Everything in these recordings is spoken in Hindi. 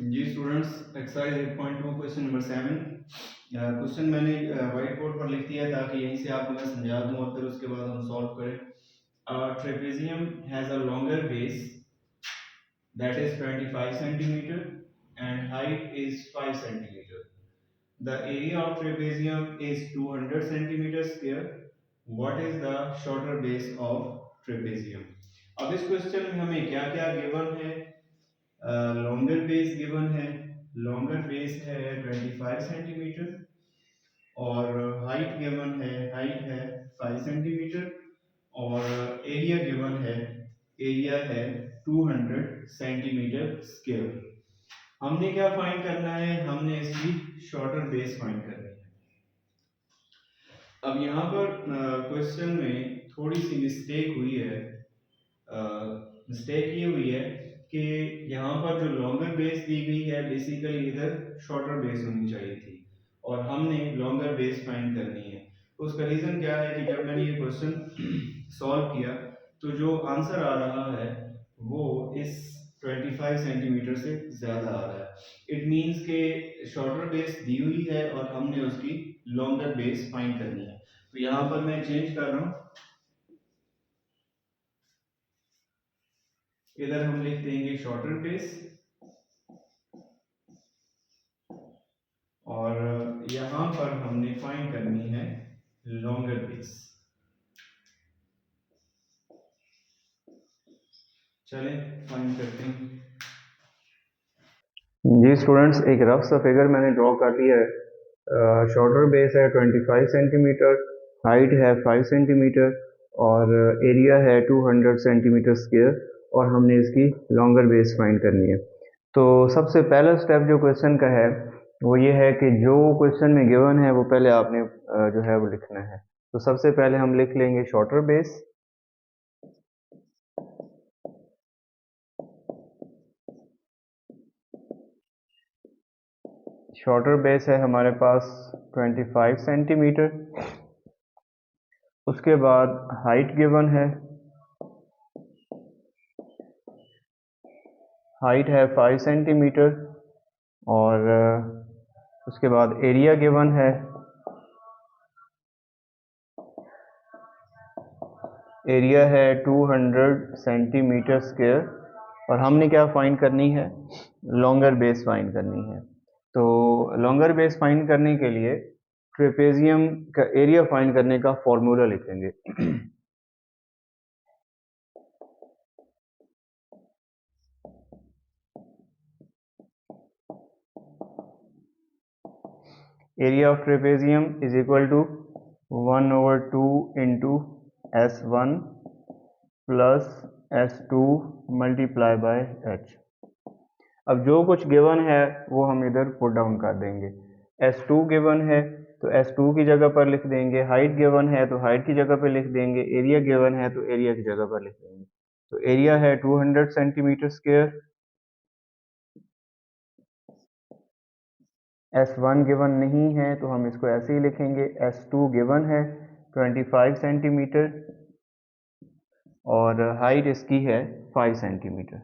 जी students, exercise 8.2 question number 7। Question मैंने व्हाइट बोर्ड पर लिख दिया ताकि यहीं से आपको मैं समझा दूं और फिर उसके बाद हम सॉल्व करें। Trapezium has a longer base that is 25 centimeter and height is 5 centimeter. The area of trapezium is 200 centimeter square. What is the shorter base of trapezium? अब इस क्वेश्चन में हमें क्या क्या गिवन है? लॉन्गर बेस गिवन है, लॉन्गर बेस है 25 सेंटीमीटर और हाइट गिवन है, हाइट है 5 सेंटीमीटर और एरिया गिवन है, एरिया है 200 सेंटीमीटर स्क्वायर। हमने क्या फाइंड करना है? हमने इसकी शॉर्टर बेस फाइंड करनी है। अब यहाँ पर क्वेश्चन में थोड़ी सी मिस्टेक हुई है। मिस्टेक ये हुई है कि यहाँ पर जो लॉन्गर बेस दी गई है बेसिकली इधर शॉर्टर बेस होनी चाहिए थी और हमने लॉन्गर बेस फाइंड करनी है। तो उसका रीज़न क्या है कि जब मैंने ये क्वेश्चन सॉल्व किया तो जो आंसर आ रहा है वो इस 25 सेंटीमीटर से ज़्यादा आ रहा है। इट मीन्स के शॉर्टर बेस दी हुई है और हमने उसकी लॉन्गर बेस फाइंड करनी है। तो यहाँ पर मैं चेंज कर रहा हूँ, इधर हम लिख देंगे शॉर्टर बेस और यहां पर हमने फाइंड करनी है लॉन्गर बेस। चलें फाइंड करते हैं। जी स्टूडेंट्स, एक रफ सा फिगर मैंने ड्रॉ कर लिया है। शॉर्टर बेस है 25 सेंटीमीटर, हाइट है 5 सेंटीमीटर और एरिया है 200 सेंटीमीटर स्क्वायर और हमने इसकी लॉन्गर बेस फाइंड करनी है। तो सबसे पहला स्टेप जो क्वेश्चन का है वो ये है कि जो क्वेश्चन में गिवन है वो पहले आपने जो है वो लिखना है। तो सबसे पहले हम लिख लेंगे शॉर्टर बेस। शॉर्टर बेस है हमारे पास 25 सेंटीमीटर। उसके बाद हाइट गिवन है, हाइट है 5 सेंटीमीटर और उसके बाद एरिया गिवन है, एरिया है 200 सेंटीमीटर स्क्वायर और हमने क्या फाइंड करनी है? लॉन्गर बेस फाइंड करनी है। तो लॉन्गर बेस फाइंड करने के लिए ट्रेपेजियम का एरिया फाइंड करने का फॉर्मूला लिखेंगे। Area of trapezium is equal to 1/2 into S1 plus S2 multiply by H। अब जो कुछ गिवन है वो हम इधर पुट डाउन कर देंगे। S2 गिवन है तो S2 की जगह पर लिख देंगे, हाइट गिवन है तो हाइट की जगह पर लिख देंगे, एरिया गिवन है तो एरिया की जगह पर लिख देंगे। तो एरिया है 200 सेंटीमीटर स्क्वायर, S1 गिवन नहीं है तो हम इसको ऐसे ही लिखेंगे। S2 गिवन है 25 सेंटीमीटर और हाइट इसकी है 5 सेंटीमीटर।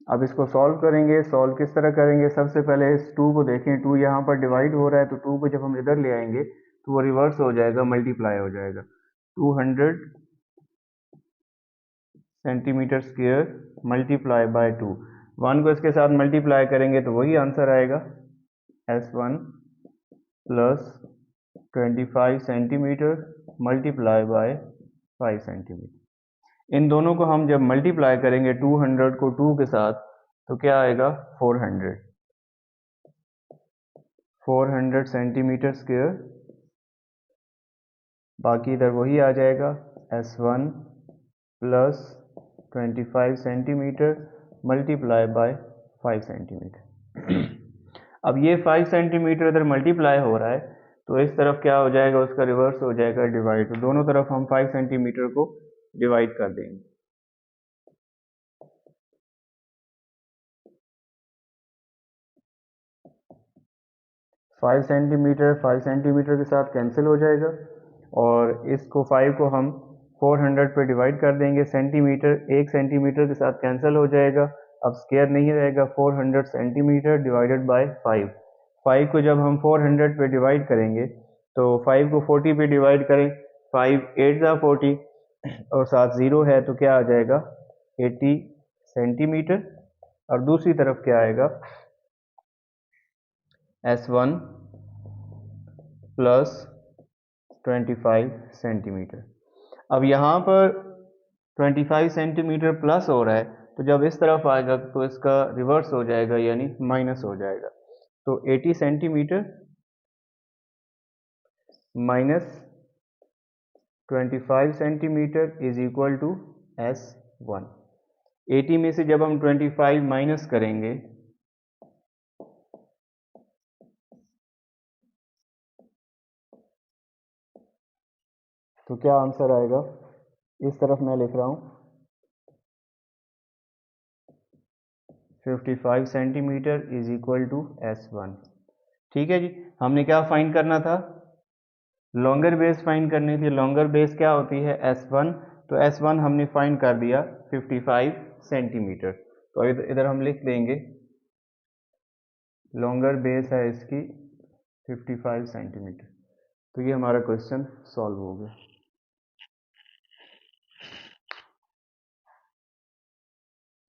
अब इसको सॉल्व करेंगे। सॉल्व किस तरह करेंगे? सबसे पहले इस 2 को देखें, 2 यहाँ पर डिवाइड हो रहा है तो 2 को जब हम इधर ले आएंगे तो वो रिवर्स हो जाएगा, मल्टीप्लाई हो जाएगा। 200 सेंटीमीटर स्क्वायर मल्टीप्लाई बाय 2, 1 को इसके साथ मल्टीप्लाई करेंगे तो वही आंसर आएगा, S1 plus 25 centimetre multiply by 5 centimetre. इन दोनों को हम जब मल्टीप्लाई करेंगे 200 को 2 के साथ तो क्या आएगा? 400 सेंटीमीटर स्क्वायर। बाकी इधर वही आ जाएगा, S1 plus 25 centimetre multiply by 5 centimetre. अब ये 5 सेंटीमीटर इधर मल्टीप्लाई हो रहा है तो इस तरफ क्या हो जाएगा? उसका रिवर्स हो जाएगा, डिवाइड। तो दोनों तरफ हम 5 सेंटीमीटर को डिवाइड कर देंगे। फाइव सेंटीमीटर के साथ कैंसिल हो जाएगा और इसको 5 को हम 400 पे डिवाइड कर देंगे, सेंटीमीटर 1 सेंटीमीटर के साथ कैंसिल हो जाएगा, अब स्क्वायर नहीं रहेगा, 400 सेंटीमीटर डिवाइडेड बाय 5। 5 को जब हम 400 पे डिवाइड करेंगे तो 5 को 40 पे डिवाइड करें, 5 8 जा 40 और साथ ज़ीरो है तो क्या आ जाएगा 80 सेंटीमीटर। और दूसरी तरफ क्या आएगा S1 प्लस 25 सेंटीमीटर। अब यहाँ पर 25 सेंटीमीटर प्लस हो रहा है, तो जब इस तरफ आएगा तो इसका रिवर्स हो जाएगा यानी माइनस हो जाएगा। तो 80 centimetre minus 25 centimetre is equal to S1। 80 में से जब हम 25 माइनस करेंगे तो क्या आंसर आएगा, इस तरफ मैं लिख रहा हूँ 55 centimetre is equal to S1। ठीक है जी, हमने क्या फाइंड करना था, लॉन्गर बेस फाइंड करनी थी। लॉन्गर बेस क्या होती है S1, तो S1 हमने फाइंड कर दिया 55 सेंटीमीटर। तो इधर हम लिख देंगे लॉन्गर बेस है इसकी 55 सेंटीमीटर। तो ये हमारा क्वेश्चन सॉल्व हो गया।